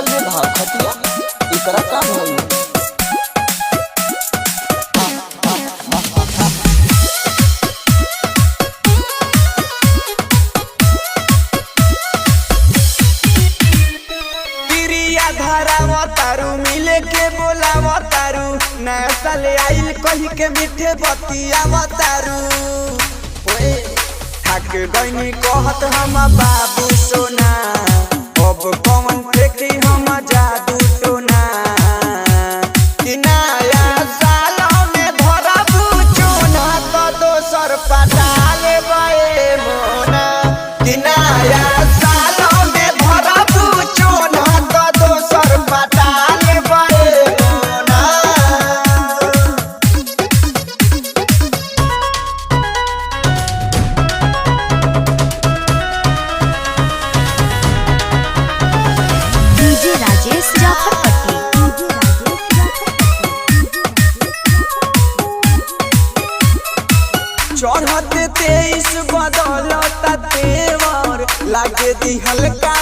नस्ल में भाव खटिया एकरा का भइल। तारू मिले के बोलावा तारू नया साल आइल कही के मीठे बतिया तारू ओए थक गईनी कहत हम बाबू सोना अब कौन फेंकी हम जादू टोना कि नया साल में धरबू चोना तो दोसर पटा लेबे मोना कि नया साल में धरबू चोना तो दोसर पटा चढ़ते 23 बदलता तेवर लागे दी हल्का